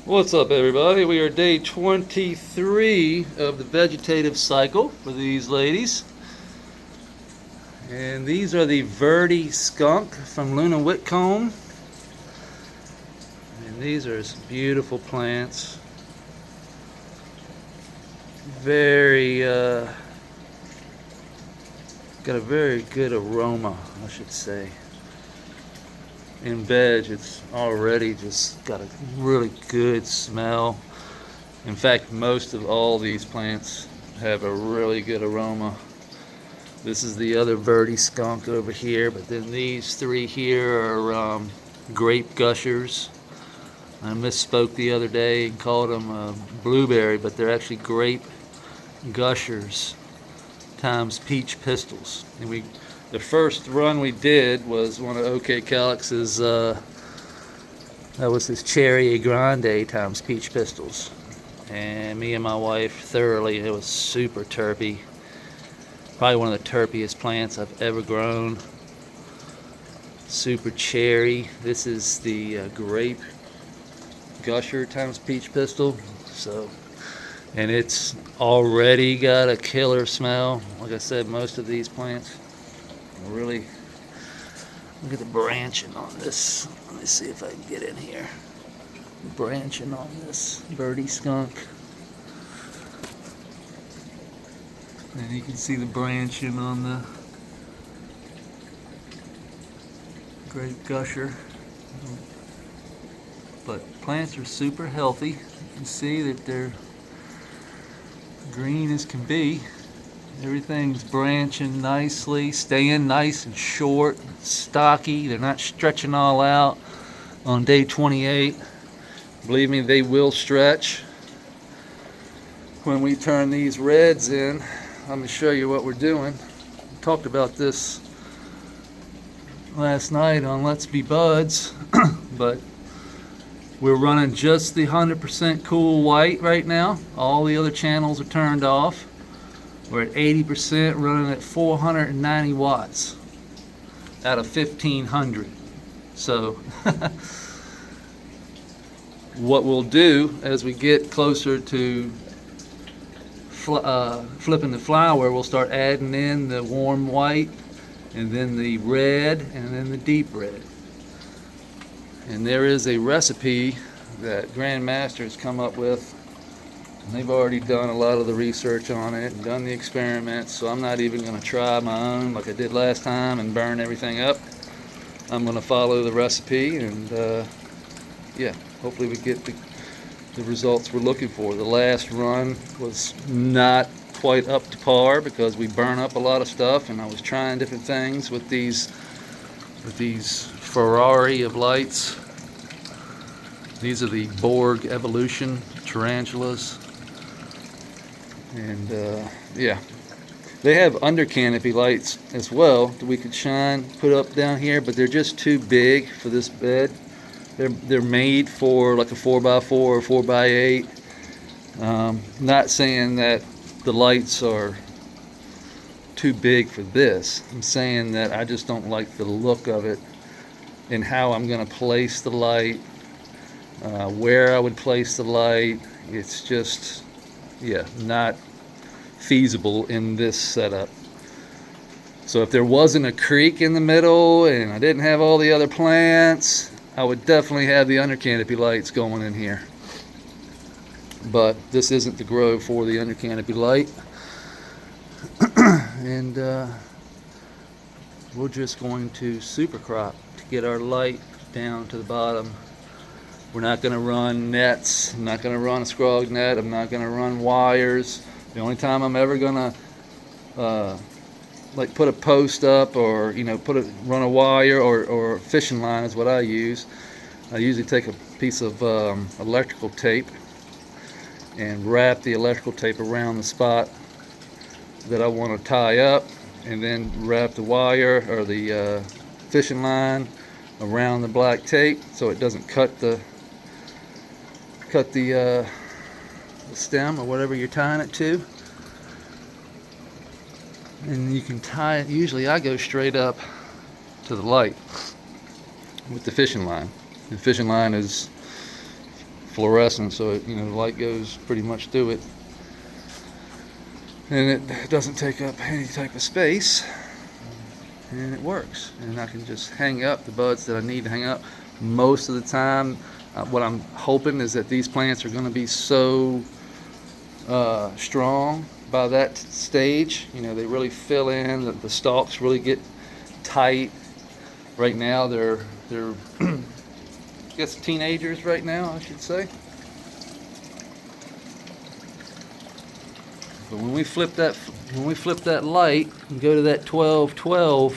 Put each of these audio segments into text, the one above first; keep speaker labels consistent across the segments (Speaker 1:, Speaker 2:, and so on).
Speaker 1: What's up, everybody? We are day 23 of the vegetative cycle for these ladies. And these are the Verde Skunk from Luna Whitcomb. And these are some beautiful plants. Got a very good aroma, I should say. In veg, it's already just got a really good smell. In fact, most of all these plants have a really good aroma. This is the other Verde Skunk over here, but then these three here are grape gushers. I misspoke the other day and called them blueberry, but they're actually grape gushers times peach pistils. And the first run we did was one of OK Calix's, that was his Cherry Grande times peach pistils. And me and my wife thoroughly, it was super terpy. Probably one of the terpiest plants I've ever grown. Super cherry. This is the grape gusher times peach pistil. And it's already got a killer smell. Like I said, most of these plants really, look at the branching on this. Let me see if I can get in here. Branching on this Verde Skunk. And you can see the branching on the grape gusher. But plants are super healthy. You can see that they're green as can be. Everything's branching nicely, staying nice and short, stocky. They're not stretching all out on day 28. Believe me, they will stretch. When we turn these reds in, let me show you what we're doing. We talked about this last night on Let's Be Buds, but we're running just the 100% cool white right now. All the other channels are turned off. We're at 80%, running at 490 watts out of 1500. So what we'll do as we get closer to flipping the flower, we'll start adding in the warm white, and then the red, and then the deep red. And there is a recipe that Grandmaster has come up with, and they've already done a lot of the research on it and done the experiments, so I'm not even going to try my own like I did last time and burn everything up. I'm going to follow the recipe, and yeah, hopefully we get the results we're looking for. The last run was not quite up to par because we burn up a lot of stuff, and I was trying different things with these Ferrari of lights. These are the Borg Evolution tarantulas, and yeah, they have under canopy lights as well that we could put up down here, but they're just too big for this bed. They're made for like a 4x4 or 4x8. Not saying that the lights are too big for this. I'm saying that I just don't like the look of it and how I'm going to place the light, where I would place the light. It's just, yeah, not feasible in this setup. So if there wasn't a creek in the middle and I didn't have all the other plants, I would definitely have the under canopy lights going in here. But this isn't the grow for the under canopy light. And we're just going to super crop to get our light down to the bottom. We're not going to run nets. I'm not going to run a scrog net. I'm not going to run wires. The only time I'm ever going to like put a post up, or run a wire or a fishing line is what I use. I usually take a piece of electrical tape and wrap the electrical tape around the spot that I want to tie up, and then wrap the wire or the fishing line around the black tape so it doesn't cut the stem or whatever you're tying it to. And you can tie it, usually I go straight up to the light with the fishing line. The fishing line is fluorescent, so it, the light goes pretty much through it, and it doesn't take up any type of space, and it works. And I can just hang up the buds that I need to hang up. Most of the time, what I'm hoping is that these plants are going to be so strong by that stage. They really fill in, the stalks really get tight. Right now they're I guess teenagers right now, I should say. But when we flip that light and go to that 12-12,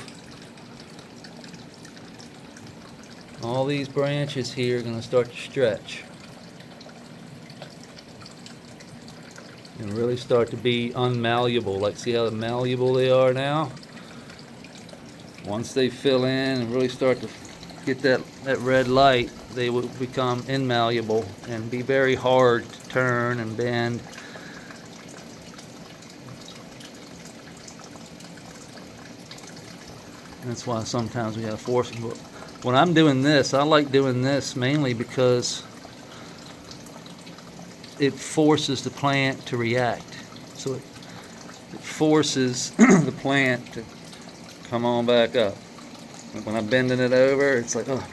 Speaker 1: all these branches here are going to start to stretch and really start to be unmalleable. Like, see how malleable they are now? Once they fill in and really start to get that red light, they will become immalleable and be very hard to turn and bend. And that's why sometimes we have to force them. But when I'm doing this, I like doing this mainly because it forces the plant to react. So it forces the plant to come on back up. When I'm bending it over, it's like, oh.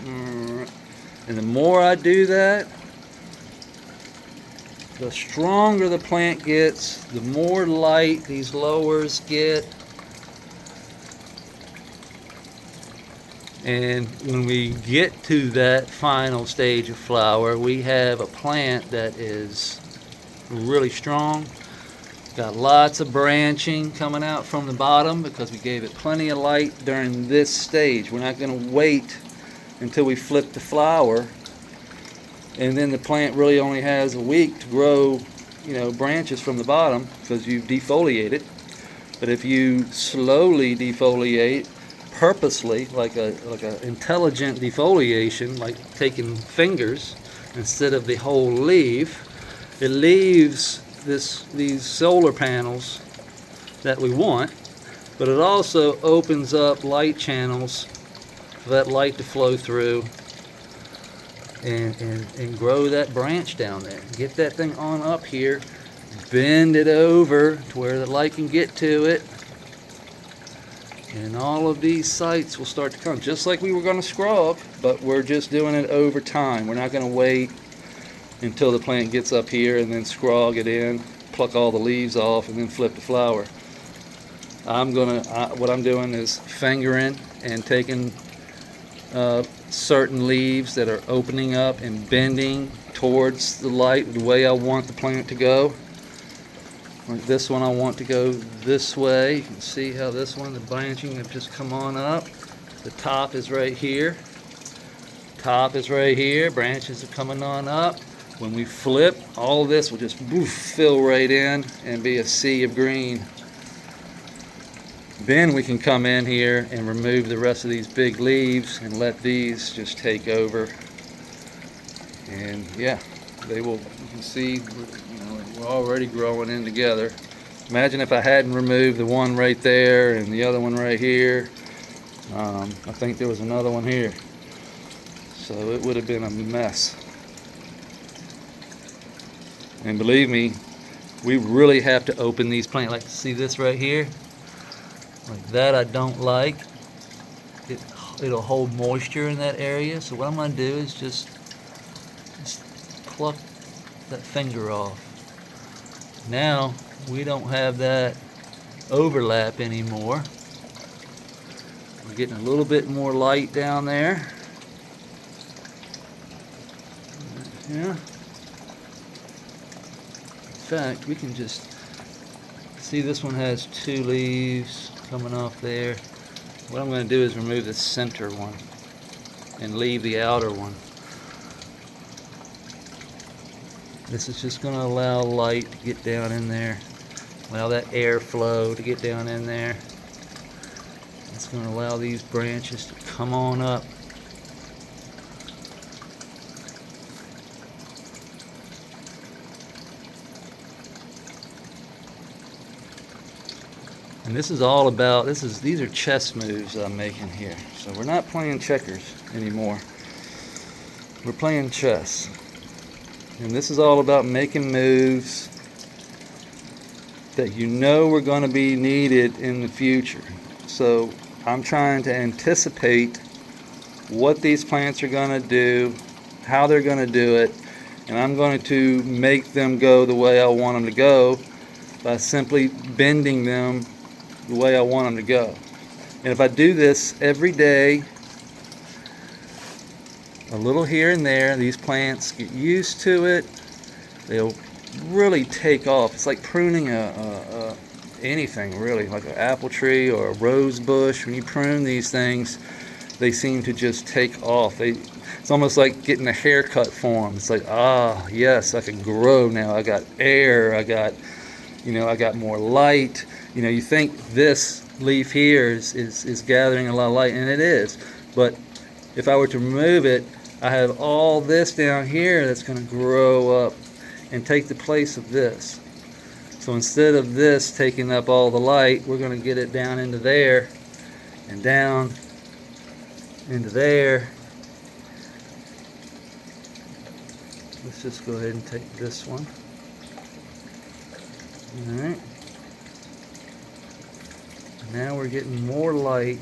Speaker 1: And the more I do that, the stronger the plant gets, the more light these lowers get. And when we get to that final stage of flower, we have a plant that is really strong. Got lots of branching coming out from the bottom because we gave it plenty of light during this stage. We're not going to wait until we flip the flower, and then the plant really only has a week to grow, branches from the bottom because you defoliate it. But if you slowly defoliate, purposely, like a intelligent defoliation, like taking fingers instead of the whole leaf, it leaves these solar panels that we want, but it also opens up light channels for that light to flow through and grow that branch down there. Get that thing on up here, bend it over to where the light can get to it, and all of these sites will start to come, just like we were going to scrub, but we're just doing it over time. We're not going to wait until the plant gets up here and then scrog it in, pluck all the leaves off, and then flip the flower. What I'm doing is fingering and taking certain leaves that are opening up and bending towards the light the way I want the plant to go. Like this one, I want to go this way. You can see how this one, the branching have just come on up. The top is right here. Top is right here. Branches are coming on up. When we flip, all of this will just fill right in and be a sea of green. Then we can come in here and remove the rest of these big leaves and let these just take over. And yeah, they will, you can see, we're already growing in together. Imagine if I hadn't removed the one right there and the other one right here. I think there was another one here. So it would have been a mess. And believe me, we really have to open these plants. Like, see this right here? Like that I don't like. It'll hold moisture in that area. So what I'm going to do is just pluck that finger off. Now we don't have that overlap anymore. We're getting a little bit more light down there. Yeah. In fact, we can just see this one has 2 leaves coming off there. What I'm going to do is remove the center one and leave the outer one. This is just going to allow light to get down in there, allow that airflow to get down in there. It's going to allow these branches to come on up. And this is all about, these are chess moves I'm making here. So we're not playing checkers anymore. We're playing chess. And this is all about making moves that you know we're going to be needed in the future. So I'm trying to anticipate what these plants are going to do, how they're going to do it, and I'm going to make them go the way I want them to go by simply bending them the way I want them to go. And if I do this every day, a little here and there, these plants get used to it. They'll really take off. It's like pruning anything really, like an apple tree or a rose bush. When you prune these things, they seem to just take off. It's almost like getting a haircut for them. It's like, ah, yes, I can grow now. I got air. I got more light. You think this leaf here is gathering a lot of light, and it is. But if I were to remove it, I have all this down here that's going to grow up and take the place of this. So instead of this taking up all the light, we're going to get it down into there and down into there. Let's just go ahead and take this one. Alright. Now we're getting more light.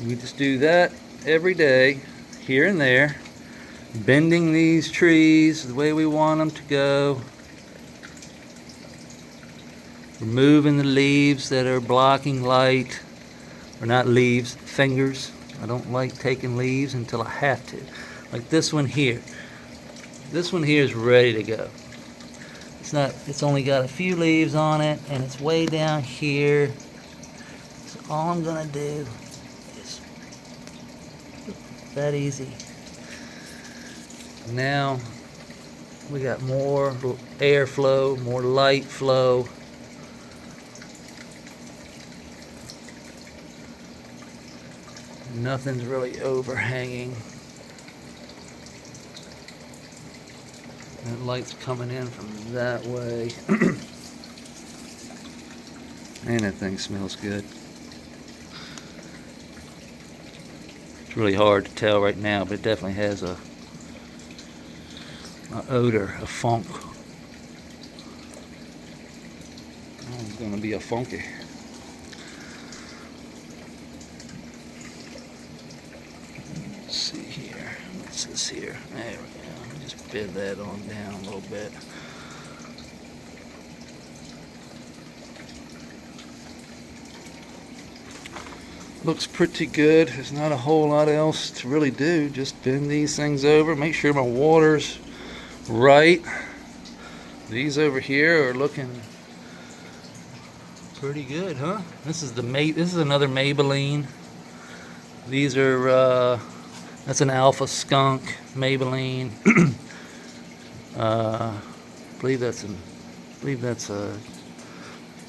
Speaker 1: We just do that every day, here and there, bending these trees the way we want them to go, removing the leaves that are blocking light, or not leaves, fingers. I don't like taking leaves until I have to. Like this one here. This one here is ready to go. It's only got a few leaves on it, and it's way down here. So all I'm gonna do is that easy. Now we got more airflow, more light flow. Nothing's really overhanging. That light's coming in from that way. And that thing smells good. It's really hard to tell right now, but it definitely has a odor, a funk. Oh, it's gonna be a funky. Let's see here. What's this here? There we go. Just bend that on down a little bit. Looks pretty good. There's not a whole lot else to really do. Just bend these things over. Make sure my water's right. These over here are looking pretty good, huh? This is another Maybelline. These are that's an Alpha Skunk Maybelline. I believe that's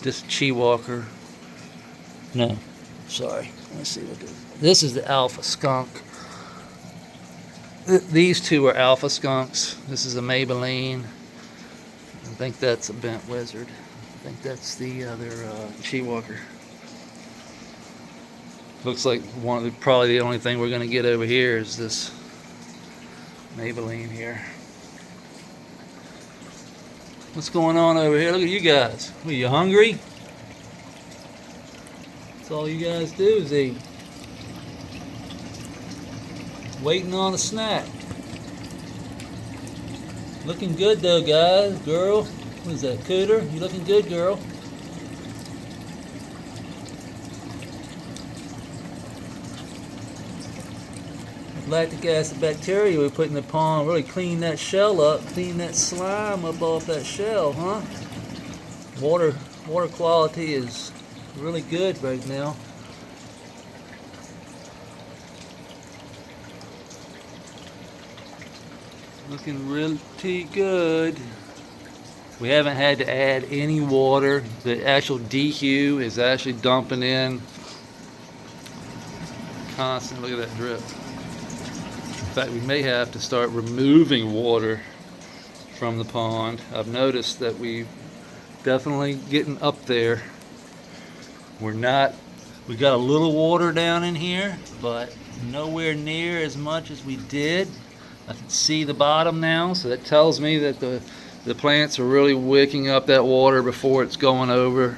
Speaker 1: just Chi Walker. No, sorry. Let's see what this is. The Alpha Skunk. These two are Alpha Skunks. This is a Maybelline. I think that's a Bent Wizard. I think that's the other Chi Walker. Looks like probably the only thing we're going to get over here is this Maybelline here. What's going on over here? Look at you guys. Are you hungry? That's all you guys do is eat. Waiting on a snack. Looking good though, guys. Girl. What is that, Cooter? You looking good, girl. Lactic acid bacteria we put in the pond really clean that shell up, clean that slime up off that shell, huh? Water quality is really good right now. Looking really good. We haven't had to add any water. The actual DHU is actually dumping in constant. Look at that drip. In fact, we may have to start removing water from the pond. I've noticed that we're definitely getting up there. We got a little water down in here, but nowhere near as much as we did I can see the bottom now, so that tells me that the plants are really wicking up that water before it's going over,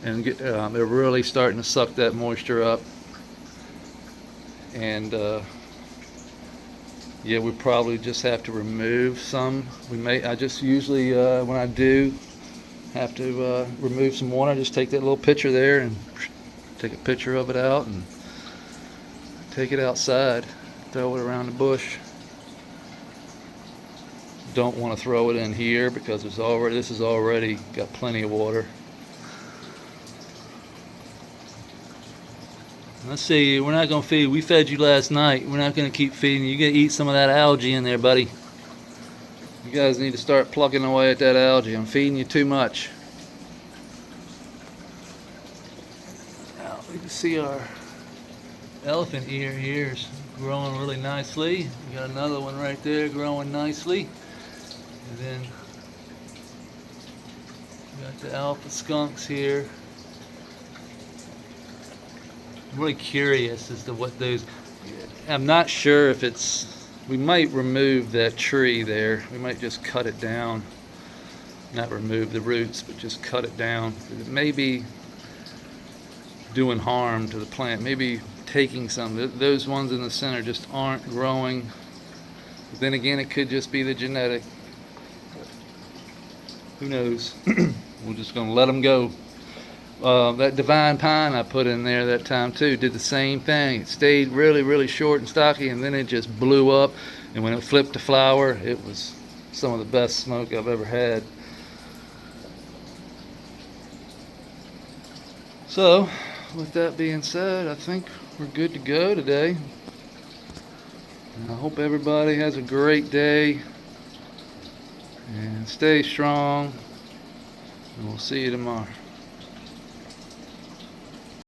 Speaker 1: and they're really starting to suck that moisture up. And yeah, we probably just have to remove some. I just usually when I do have to remove some water, I just take that little pitcher there and take a picture of it out and take it outside, throw it around the bush. Don't want to throw it in here because this is already got plenty of water. Let's see, we're not going to feed. We fed you last night. We're not going to keep feeding you. You got to eat some of that algae in there, buddy. You guys need to start plucking away at that algae. I'm feeding you too much. Now we can see our elephant ear here is growing really nicely. We got another one right there growing nicely. And then we got the alpha skunks here. I'm really curious as to what those. I'm not sure if it's. We might remove that tree there. We might just cut it down. Not remove the roots, but just cut it down. It may be doing harm to the plant. Maybe taking some. Those ones in the center just aren't growing. But then again, it could just be the genetic. Who knows? We're just going to let them go. That divine pine I put in there that time too did the same thing. It stayed really, really short and stocky, and then it just blew up. And when it flipped to flower, it was some of the best smoke I've ever had. So, with that being said, I think we're good to go today. And I hope everybody has a great day. And stay strong. And we'll see you tomorrow.